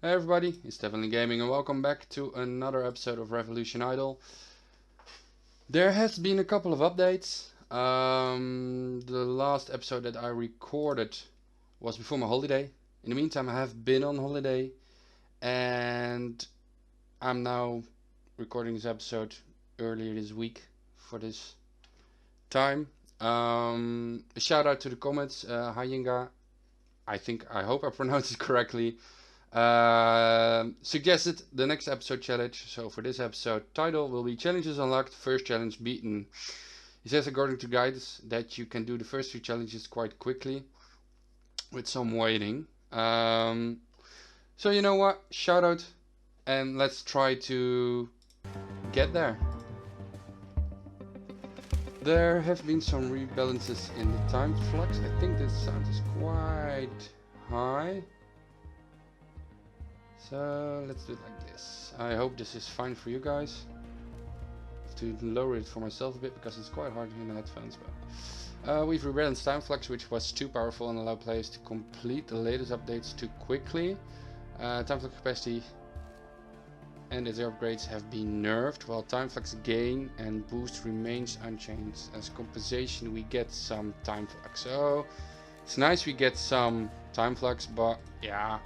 Hey everybody, it's Definitely Gaming and welcome back to another episode of Revolution Idol. There has been a couple of updates. The last episode that I recorded was before my holiday. In the meantime, I have been on holiday and I'm now recording this episode earlier this week for this time. A shout out to the comments. Hi Yinga, I hope I pronounced it correctly. Suggested the next episode challenge. So for this episode, title will be challenges unlocked, first challenge beaten. He says according to guides that you can do the first 3 challenges quite quickly with some waiting. So you know what, shout out and let's try to get there. There have been some rebalances in the time flux. I think this sound is quite high. So let's do it like this. I hope this is fine for you guys. I have to lower it for myself a bit because it's quite hard in the headphones. But we've rebalanced time flux, which was too powerful and allowed players to complete the latest updates too quickly. Time flux capacity and its upgrades have been nerfed, while time flux gain and boost remains unchanged. As compensation, we get some time flux. So it's nice we get some time flux, but yeah.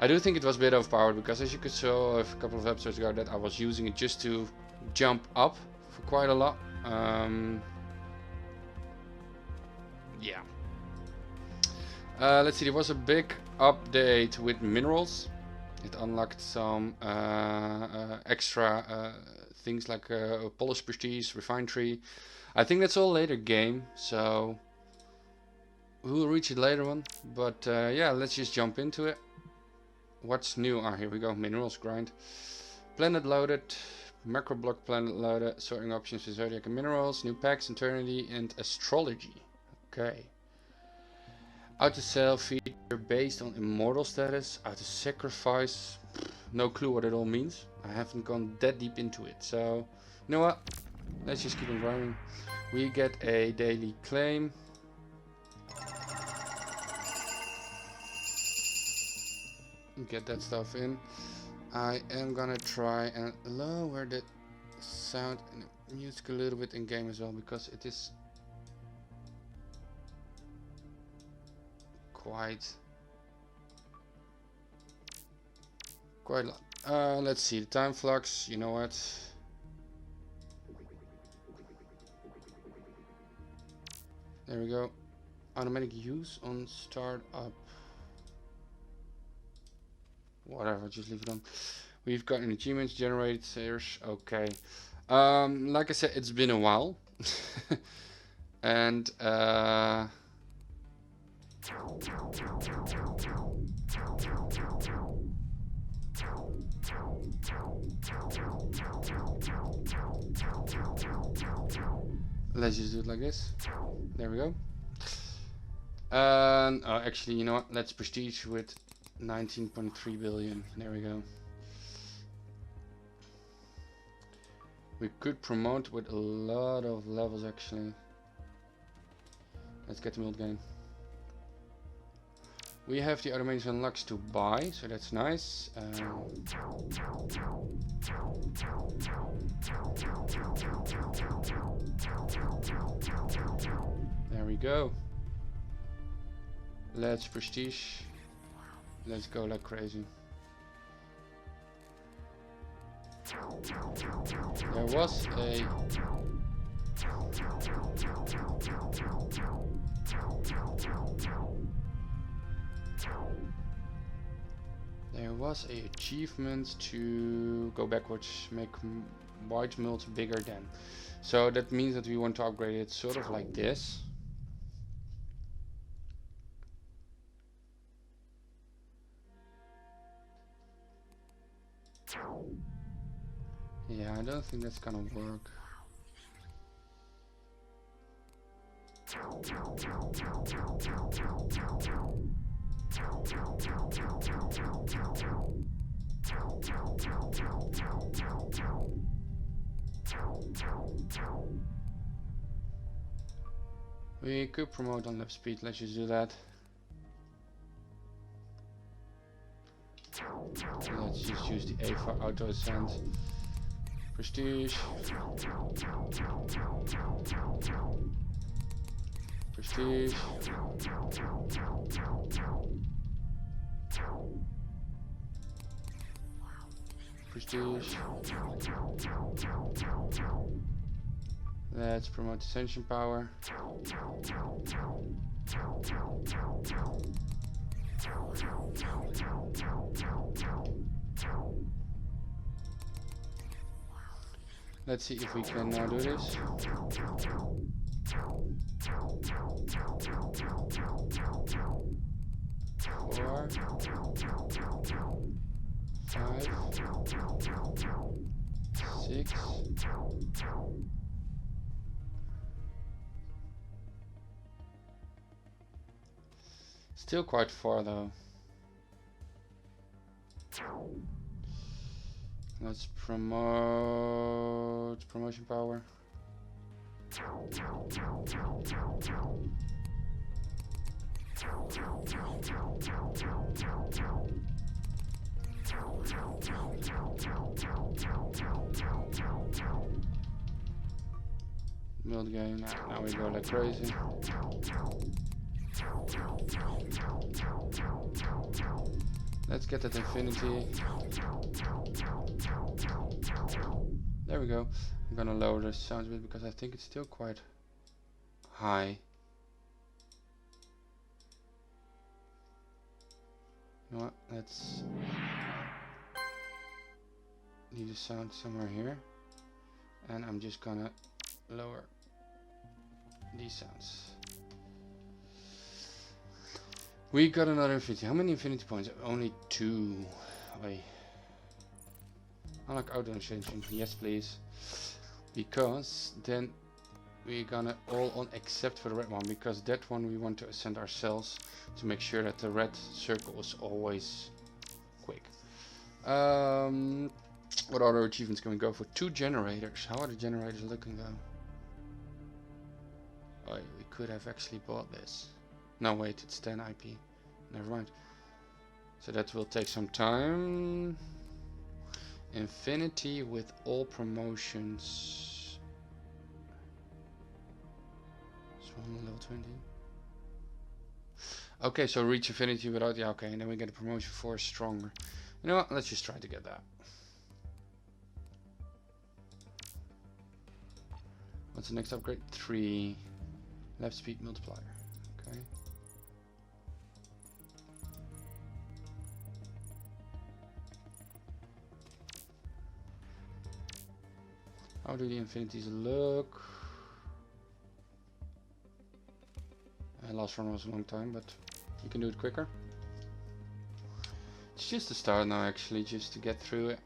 I do think it was a bit overpowered because, as you could saw a couple of episodes ago, that I was using it just to jump up for quite a lot. Yeah. Let's see, there was a big update with minerals. It unlocked some extra things like polish prestige, refinery. I think that's all later game, so we'll reach it later on. But yeah, let's just jump into it. What's new? Here we go. Minerals grind. Planet loaded. Macro block planet loaded. Sorting options for zodiac and minerals. New packs, eternity, and astrology. Okay. Auto sell feature based on immortal status. Auto sacrifice. No clue what it all means. I haven't gone that deep into it. So, you know what? Let's just keep on grinding. We get a daily claim. Get that stuff in. I am gonna try and lower the sound and the music a little bit in game as well, because it is quite a lot. Let's see the time flux. You know what? There we go. Automatic use on startup. Whatever, just leave it on. We've got an achievements generators. Okay. Like I said, it's been a while. And let's just do it like this. There we go. And actually, you know what? Let's prestige with 19.3 billion. There we go. We could promote with a lot of levels actually. Let's get the mild gain. We have the automation unlocks to buy, so that's nice. There we go. Let's prestige. Let's go like crazy. There was a achievement to go backwards, make white mult bigger than. So that means that we want to upgrade it sort of like this. Yeah, I don't think that's gonna work. We could promote on lap speed, let's just do that. Let's just use the A for auto ascent. Prestige. Prestige. Prestige. Let's promote ascension power. Let's see if we can now do this. 4, 5, 6. Still quite far though. Let's promote promotion power. Build game. Now we go like crazy. Let's get that infinity. There we go. I'm gonna lower the sound a bit because I think it's still quite high. You know what? Let's need a sound somewhere here, and I'm just gonna lower these sounds. We got another infinity. How many infinity points? Only 2. Wait. Unlock auto ascension. Yes, please. Because then we're gonna all on except for the red one, because that one we want to ascend ourselves to make sure that the red circle is always quick. What other achievements can we go for? 2 generators. How are the generators looking though? Oh, we could have actually bought this. No, wait, it's 10 IP. Never mind. So that will take some time. Infinity with all promotions. Small level 20. Okay, so reach infinity without, yeah, okay, and then we get a promotion for stronger. You know what? Let's just try to get that. What's the next upgrade? 3. Left speed multiplier. Okay. How do the infinities look? Last run was a long time, but you can do it quicker. It's just a start now, actually, just to get through it.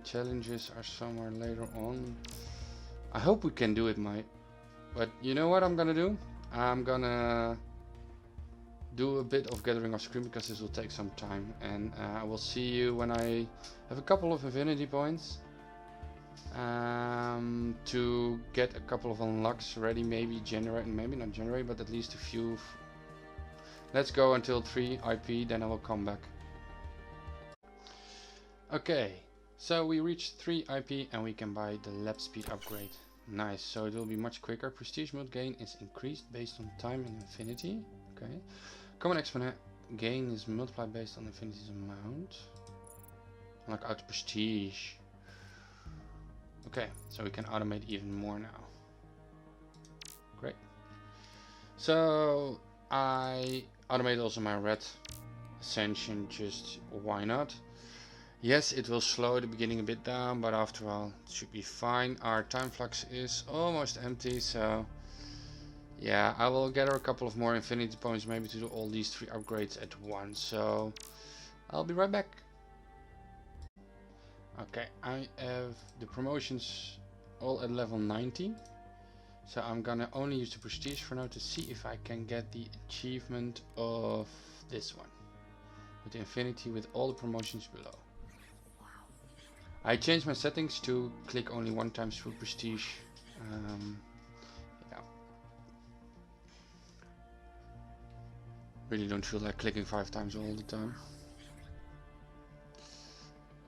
Challenges are somewhere later on. I hope we can do it, mate. But you know what I'm gonna do? I'm gonna do a bit of gathering off screen because this will take some time, and I will see you when I have a couple of infinity points to get a couple of unlocks ready, maybe generate, maybe not generate, but at least a few. Let's go until 3 IP, then I will come back. Okay, so we reached 3 IP and we can buy the lap speed upgrade. Nice, so it will be much quicker. Prestige mode gain is increased based on time and infinity. Okay. Common exponent gain is multiplied based on infinity's amount. Unlock auto prestige. Okay, so we can automate even more now. Great. So I automated also my red ascension, just why not? Yes, it will slow the beginning a bit down, but after all, it should be fine. Our time flux is almost empty, so yeah, I will gather a couple of more infinity points, maybe to do all these 3 upgrades at once. So I'll be right back. Okay, I have the promotions all at level 90. So I'm gonna only use the prestige for now to see if I can get the achievement of this one. With the infinity with all the promotions below. I changed my settings to click only 1 time through prestige. Yeah. Really don't feel like clicking 5 times all the time.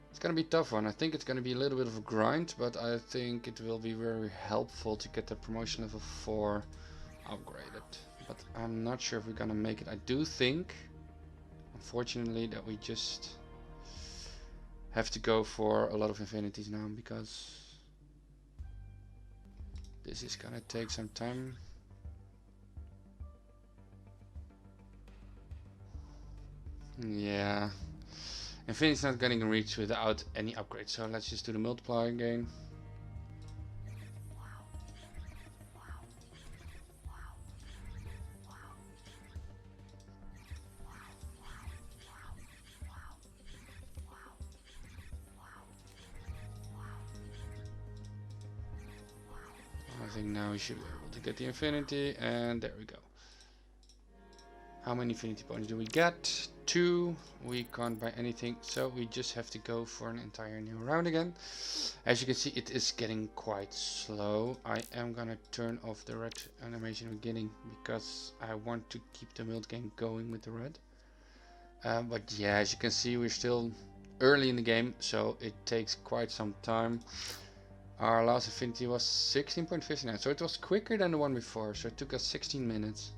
It's gonna be a tough one. I think it's gonna be a little bit of a grind, but I think it will be very helpful to get the promotion level 4 upgraded. But I'm not sure if we're gonna make it. I do think, unfortunately, that we just have to go for a lot of infinities now, because this is gonna take some time. Yeah, infinity's not getting reached without any upgrade, so let's just do the multiplier again. I think now we should be able to get the infinity, and there we go. How many infinity points do we get? 2. We can't buy anything, so we just have to go for an entire new round again. As you can see, it is getting quite slow. I am gonna turn off the red animation at the beginning because I want to keep the build game going with the red. But yeah, as you can see, we're still early in the game, so it takes quite some time. Our last infinity was 16.59, so it was quicker than the one before, so it took us 16 minutes.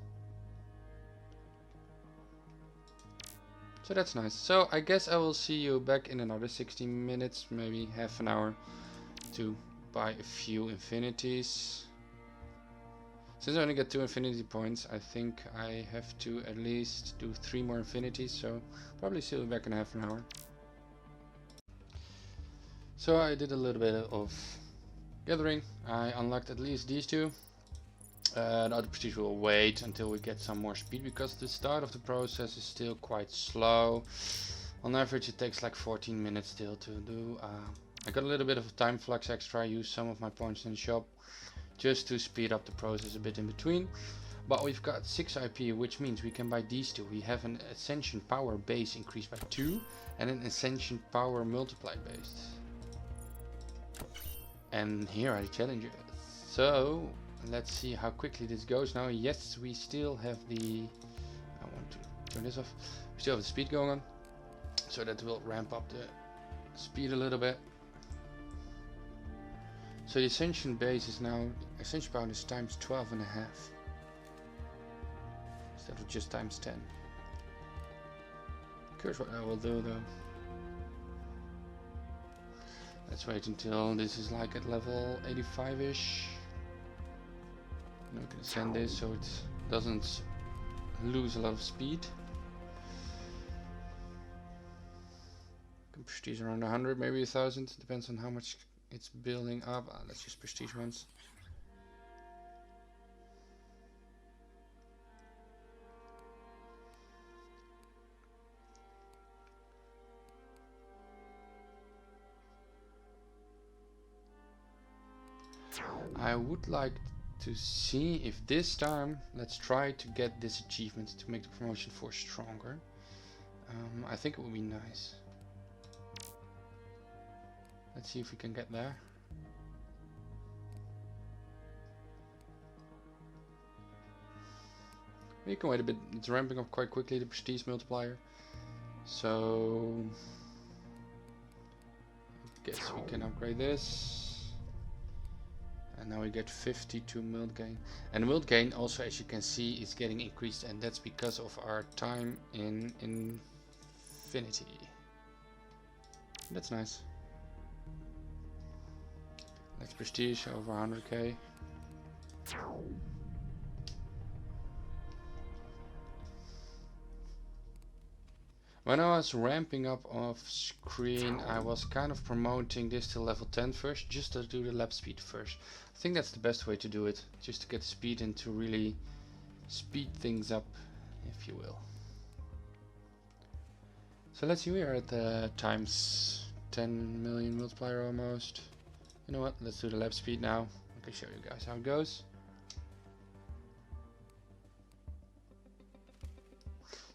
So that's nice. So I guess I will see you back in another 60 minutes, maybe half an hour, to buy a few infinities. Since I only get 2 infinity points, I think I have to at least do 3 more infinities, so probably see you back in half an hour. So I did a little bit of gathering. I unlocked at least these 2. The other prestige will wait until we get some more speed, because the start of the process is still quite slow. On average it takes like 14 minutes still to do. I got a little bit of time flux extra. I used some of my points in the shop just to speed up the process a bit in between. But we've got 6 IP, which means we can buy these 2. We have an Ascension Power base increased by 2 and an Ascension Power multiply based. And here are the challenges. So let's see how quickly this goes now. Yes, we still have the... I want to turn this off. We still have the speed going on, so that will ramp up the speed a little bit. So the Ascension base is now... Ascension Power is times 12.5. Instead of just times 10. Curious what I will do though. Let's wait until this is like at level 85-ish. I'm going to send this so it doesn't lose a lot of speed. Prestige around 100, maybe 1000, depends on how much it's building up. Let's just prestige once. I would like to see if this time, let's try to get this achievement to make the promotion force stronger. I think it would be nice. Let's see if we can get there. We can wait a bit. It's ramping up quite quickly, the prestige multiplier. So I guess we can upgrade this. And now we get 52 mild gain. And mild gain also, as you can see, is getting increased, and that's because of our time in infinity. That's nice. Let's prestige over 100k. When I was ramping up off screen, I was kind of promoting this to level 10 first, just to do the lap speed first. I think that's the best way to do it, just to get speed and to really speed things up, if you will. So let's see, we are at the times 10 million multiplier almost. You know what, let's do the lap speed now. I can show you guys how it goes.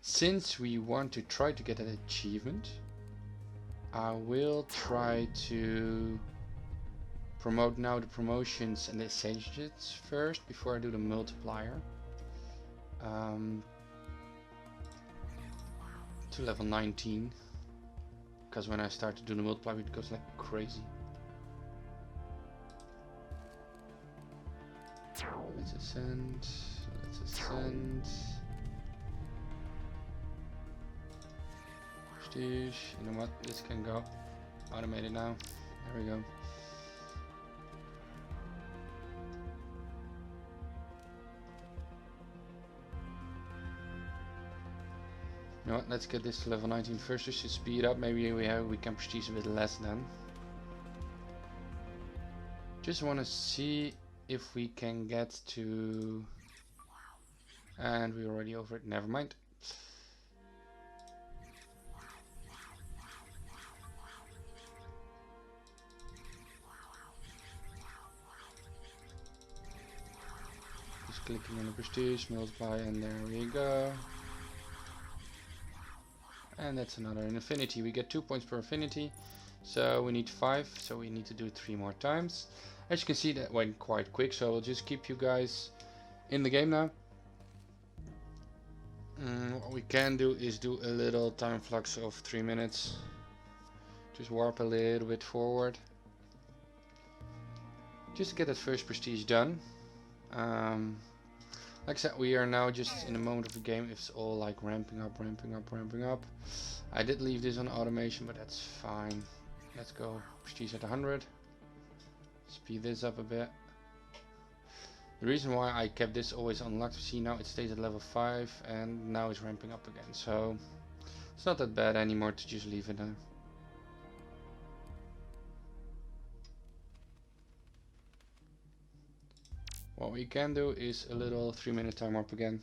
Since we want to try to get an achievement, I will try to promote now the promotions and the essentials first before I do the multiplier. to level 19. Because when I start to do the multiply, it goes like crazy. Let's ascend. Let's ascend. Prestige. You know what? This can go automated now. There we go. You know what? Let's get this to level 19 first, just to speed up. Maybe we can prestige a bit less then. Just want to see if we can get to, and we're already over it. Never mind. Just clicking on the prestige, multiply, and there we go. And that's another infinity. We get 2 points per infinity, so we need 5, so we need to do it 3 more times. As you can see, that went quite quick, so we'll just keep you guys in the game now. What we can do is do a little time flux of 3 minutes. Just warp a little bit forward, just to get that first prestige done. Like I said, we are now just in the moment of the game. It's all like ramping up, ramping up, ramping up. I did leave this on automation, but that's fine. Let's go prestige at 100. Speed this up a bit. The reason why I kept this always unlocked, see now it stays at level 5 and now it's ramping up again. So it's not that bad anymore to just leave it there. What we can do is a little 3-minute time warp again.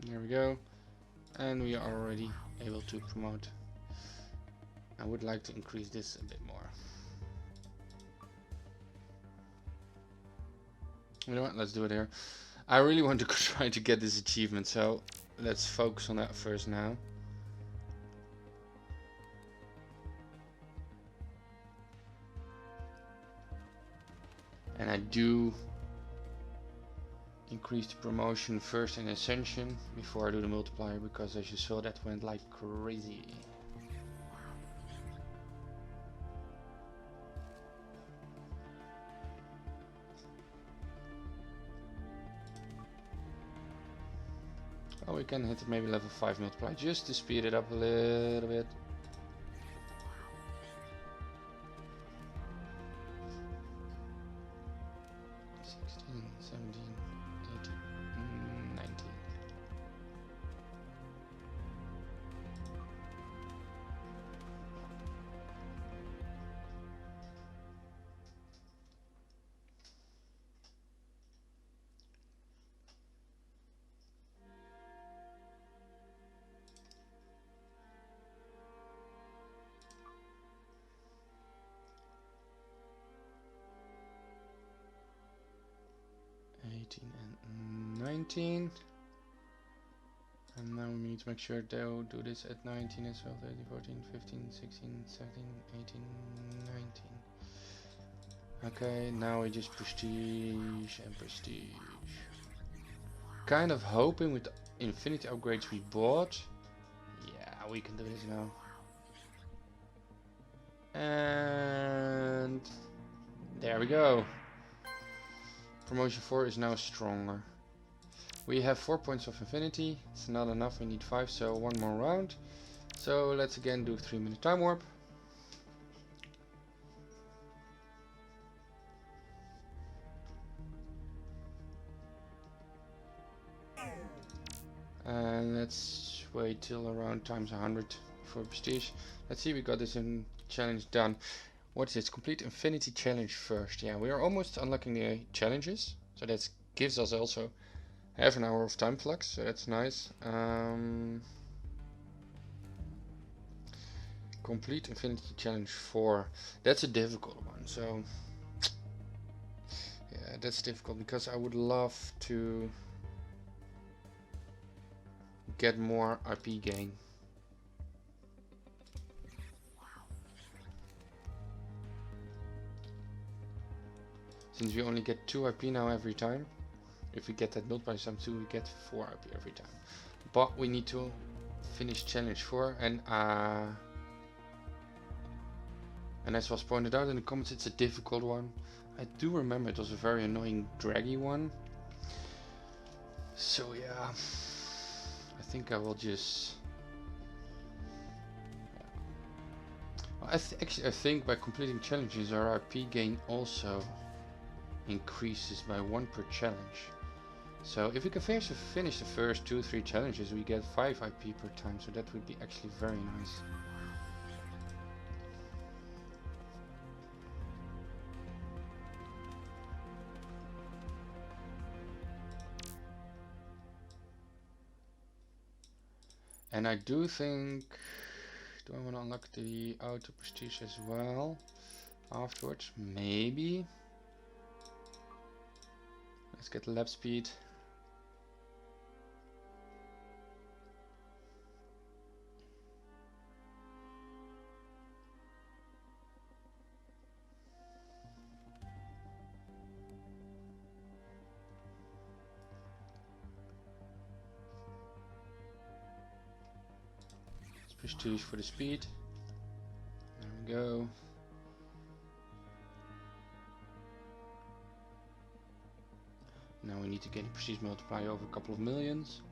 There we go. And we are already able to promote. I would like to increase this a bit more. You know what, let's do it here. I really want to try to get this achievement, so let's focus on that first now. And I do increase the promotion first in Ascension before I do the multiplier, because as you saw, that went like crazy. Oh, we can hit maybe level 5 multiply just to speed it up a little bit. And 19, and now we need to make sure they'll do this at 19 as well. 13, 14, 15, 16, 17, 18, 19. Okay, now we just prestige and prestige. Kind of hoping with the infinity upgrades we bought, yeah, we can do this now. And there we go. Promotion 4 is now stronger. We have 4 points of infinity. It's not enough, we need 5, so one more round. So let's again do 3-minute time warp. And let's wait till around times 100 for prestige. Let's see, we got this in challenge done. What is this? Complete infinity challenge first. Yeah, we are almost unlocking the challenges, so that gives us also half an hour of time flux, so that's nice. Complete infinity challenge 4. That's a difficult one, so yeah, that's difficult because I would love to get more RP gain. Since we only get 2 IP now every time. If we get that multiplier times 2, we get 4 IP every time. But we need to finish challenge 4, and as was pointed out in the comments, it's a difficult one. I do remember it was a very annoying draggy one. So yeah, I think I will just... Actually, I think by completing challenges our IP gain also increases by 1 per challenge. So if we can finish the first 2-3 challenges, we get 5 IP per time, so that would be actually very nice. And I do think... Do I want to unlock the auto prestige as well afterwards? Maybe. Let's get the lap speed. Prestige for the speed. There we go. Now we need to get a prestige multiplier over a couple of millions.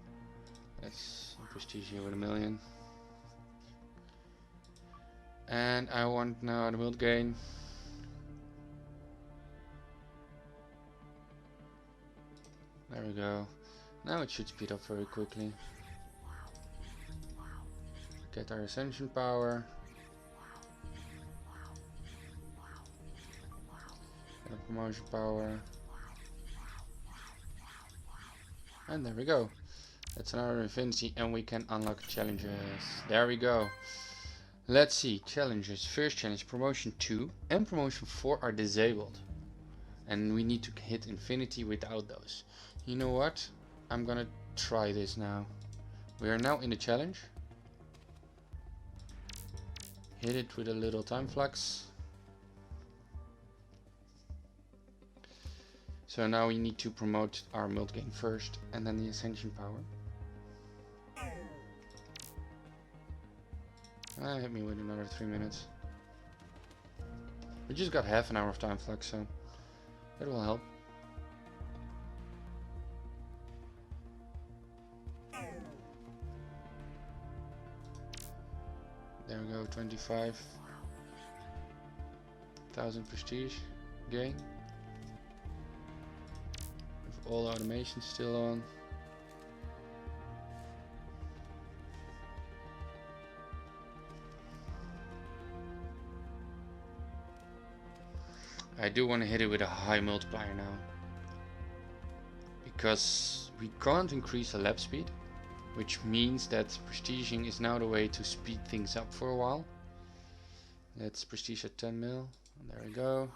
That's prestige here with 1 million. And I want now the mult gain. There we go. Now it should speed up very quickly. Get our ascension power. Get a promotion power. And there we go. That's another infinity, and we can unlock challenges. There we go. Let's see, challenges. First challenge, promotion 2 and promotion 4 are disabled. And we need to hit infinity without those. You know what? I'm gonna try this now. We are now in the challenge. Hit it with a little time flux. So now we need to promote our mult gain first, and then the ascension power. Hit me with another 3 minutes. We just got half an hour of time flux, so that will help. There we go, 25,000 prestige gain. With all the automation still on. I do want to hit it with a high multiplier now, because we can't increase the lap speed, which means that prestiging is now the way to speed things up for a while. Let's prestige at 10 mil. There we go.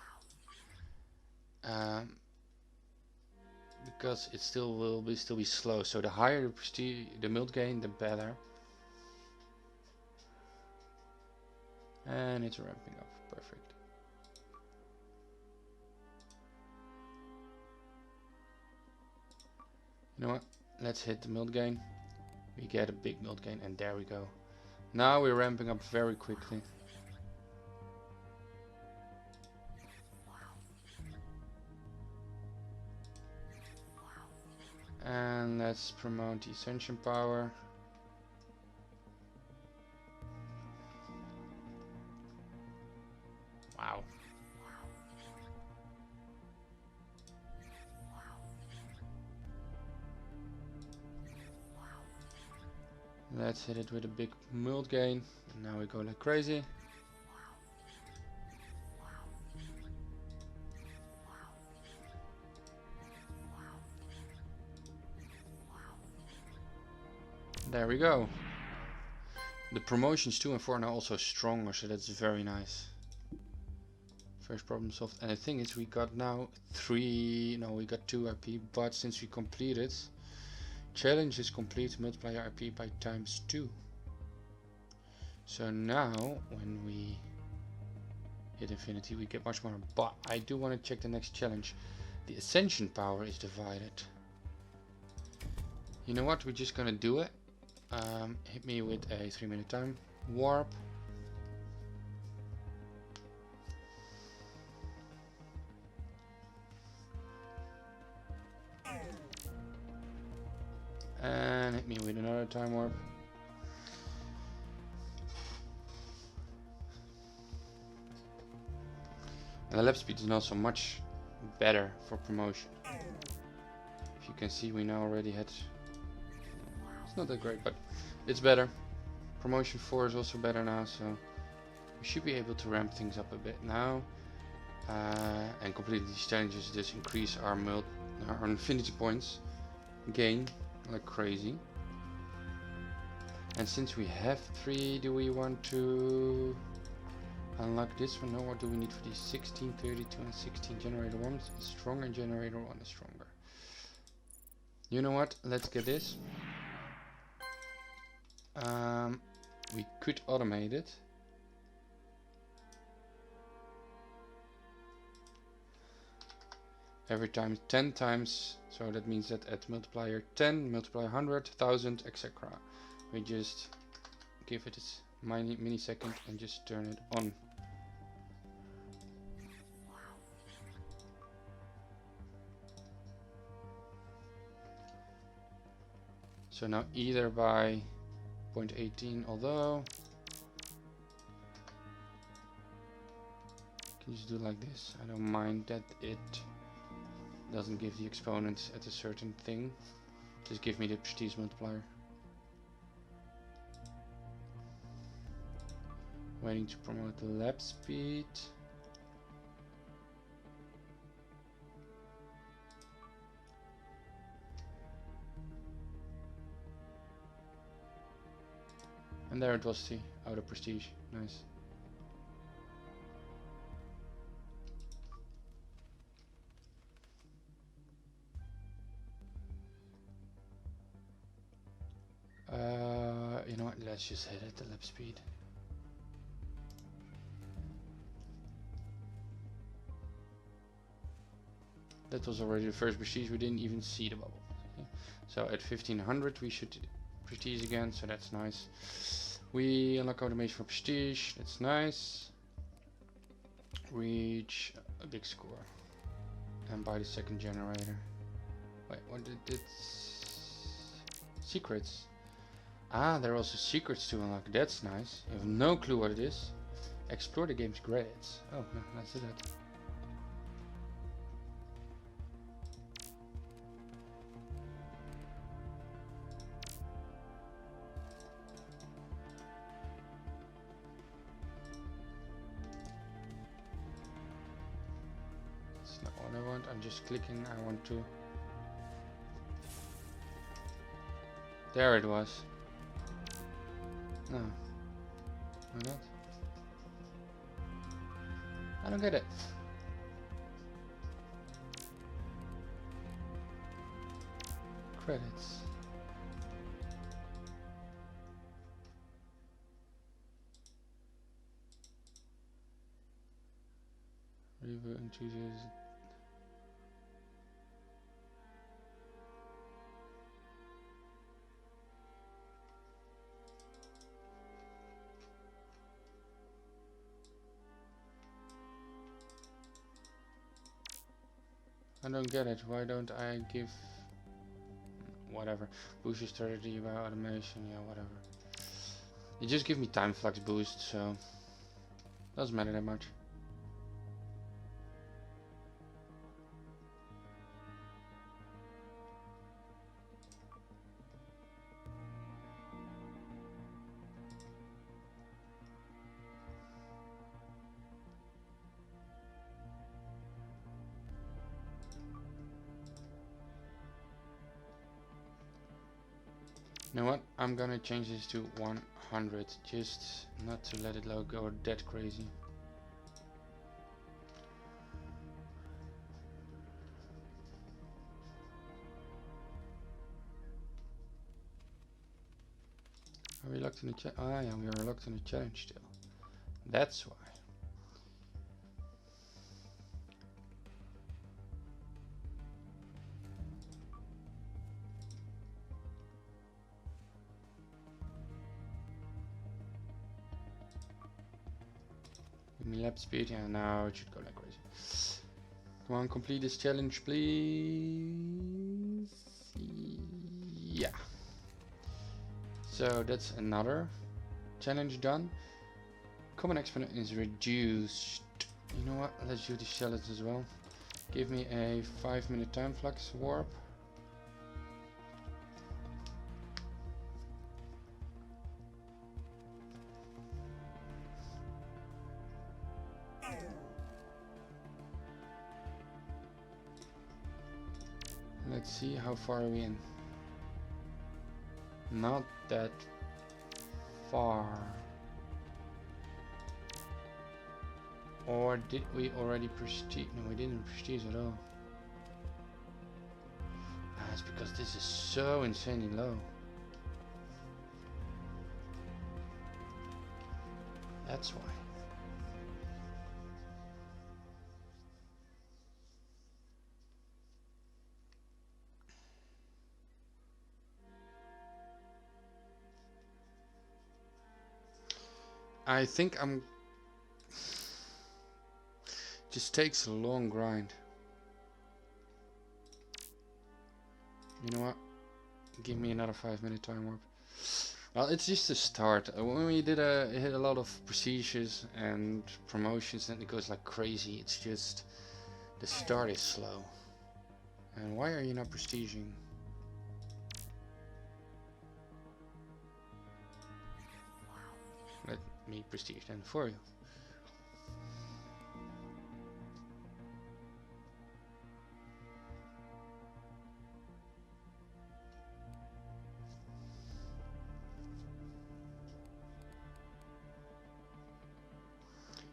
Because it still will be slow. So the higher the prestige, the mult gain, the better. And it's ramping up. Perfect. You know what? Let's hit the mult gain. We get a big mult gain, and there we go. Now we're ramping up very quickly. And let's promote the ascension power. Wow. Let's hit it with a big mult gain. And now we go like crazy. There we go. The promotions 2 and 4 are now also stronger, so that's very nice. First problem solved. And the thing is, we got now 2 IP, but since we completed, challenge is complete, multiply our IP by ×2. So now, when we hit infinity, we get much more. But I do want to check the next challenge. The ascension power is divided. You know what? We're just gonna do it. Hit me with a 3-minute time warp. And hit me with another time warp. And the lap speed is also much better for promotion. If you can see, we now already had... It's not that great, but it's better. Promotion 4 is also better now, so we should be able to ramp things up a bit now. And completing these challenges just increase our infinity points gain like crazy. And since we have 3, do we want to unlock this one? No, what do we need for these? 16, 32 and 16. Generator 1 is stronger and generator 1 is stronger. You know what? Let's get this. We could automate it. Every time 10 times, so that means that at multiplier 10, multiplier 100, 1000, etc. We just give it a millisecond and just turn it on. So now either by 0.18, although you can just do like this. I don't mind that it doesn't give the exponents at a certain thing. Just give me the prestige multiplier. Waiting to promote the lap speed. And there it was, the outer prestige. Nice. You know what? Let's just hit it, the lap speed. That was already the first prestige. We didn't even see the bubble. Okay. So at 1500 we should prestige again. So that's nice. We unlock automation for prestige. That's nice. Reach a big score. And buy the second generator. Wait, what did it? Secrets. Ah, there are also secrets to unlock. That's nice. You have no clue what it is. Explore the game's credits. Oh, no, let's do that. That's not what I want. I'm just clicking. I want to. There it was. No. Why not? I don't get it. Credits. Revert and chooses. I don't get it. Why don't I give whatever boost your strategy by automation? Yeah, whatever. You just give me time flux boost, so doesn't matter that much. You know what? I'm gonna change this to 100, just not to let it go that crazy. Are we locked in the challenge? Ah, yeah, we are locked in the challenge still. That's why. me lap speed. Yeah, now it should go like crazy. Come on, complete this challenge, please. Yeah. So that's another challenge done. Common exponent is reduced. You know what? Let's do the challenge as well. Give me a 5-minute time flux warp. Let's see, how far are we in? Not that far. Or did we already prestige? No, we didn't prestige at all. It's because this is so insanely low. That's why. I think I'm... Just takes a long grind. You know what? Give me another 5-minute time warp. Well, it's just a start. When we did hit a lot of prestiges and promotions, then it goes like crazy. It's just the start is slow. And why are you not prestiging? Let me prestige then for you.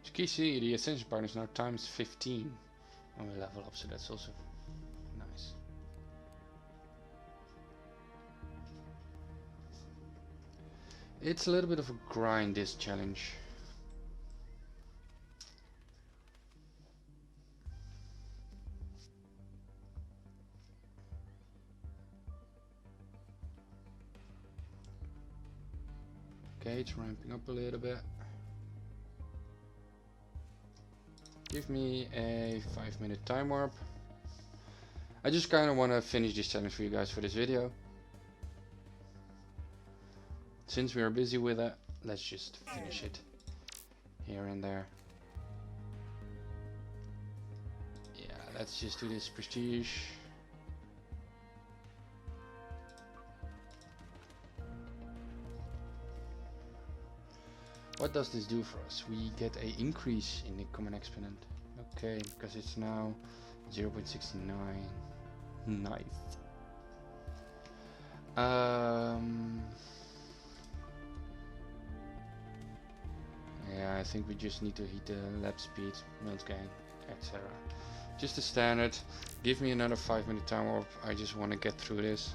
As you can see, the ascension partner is now times 15 when we level up, so that's also nice. It's a little bit of a grind, this challenge. Okay, it's ramping up a little bit. Give me a 5-minute time warp. I just kind of want to finish this challenge for you guys for this video. Since we are busy with it, let's just finish it here and there. Yeah, let's just do this prestige. What does this do for us? We get an increase in the common exponent. Okay, because it's now 0.69. Nice. Yeah, I think we just need to hit the lap speed, melt gain, etc. Just the standard. Give me another 5-minute time warp. I just want to get through this.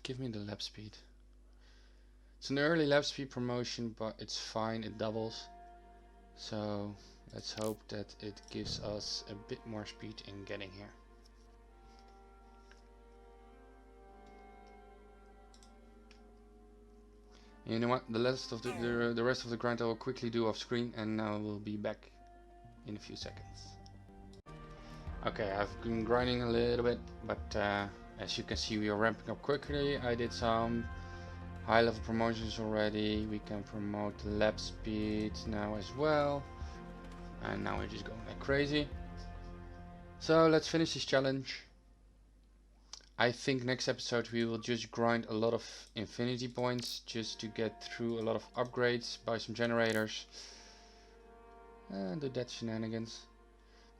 Give me the lap speed. It's an early lap speed promotion, but it's fine, it doubles. So let's hope that it gives us a bit more speed in getting here. You know what? The rest of the grind I will quickly do off screen, and I will be back in a few seconds. Okay, I've been grinding a little bit, but as you can see, we are ramping up quickly. I did some high level promotions already. We can promote lap speed now as well, and now we're just going like crazy. So let's finish this challenge. I think next episode we will just grind a lot of infinity points just to get through a lot of upgrades, buy some generators and do that shenanigans.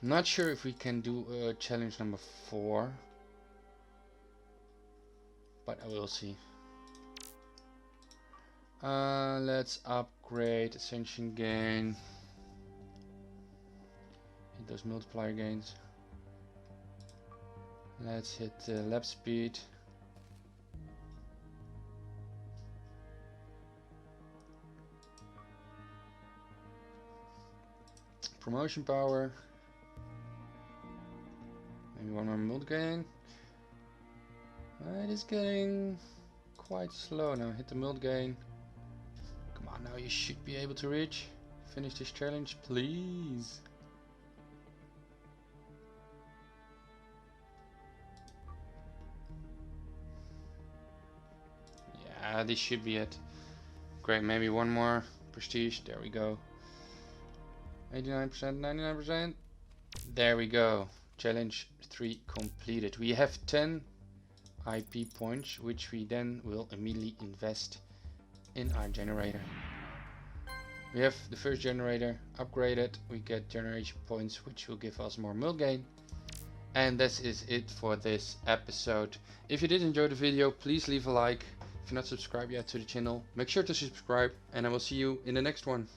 Not sure if we can do challenge number 4, but I will see. Let's upgrade ascension gain. Hit those multiplier gains. Let's hit lap speed. Promotion power. Maybe one more multigain. It is getting quite slow now. Hit the multigain. Come on, now you should be able to reach. Finish this challenge, please. Yeah, this should be it. Great, maybe one more prestige. There we go. 89%, 99%. There we go. Challenge 3 completed. We have 10 IP points, which we then will immediately invest in our generator. We have the first generator upgraded. We get generation points, which will give us more multigain. And this is it for this episode. If you did enjoy the video, please leave a like. If you're not subscribed yet to the channel, make sure to subscribe, and I will see you in the next one.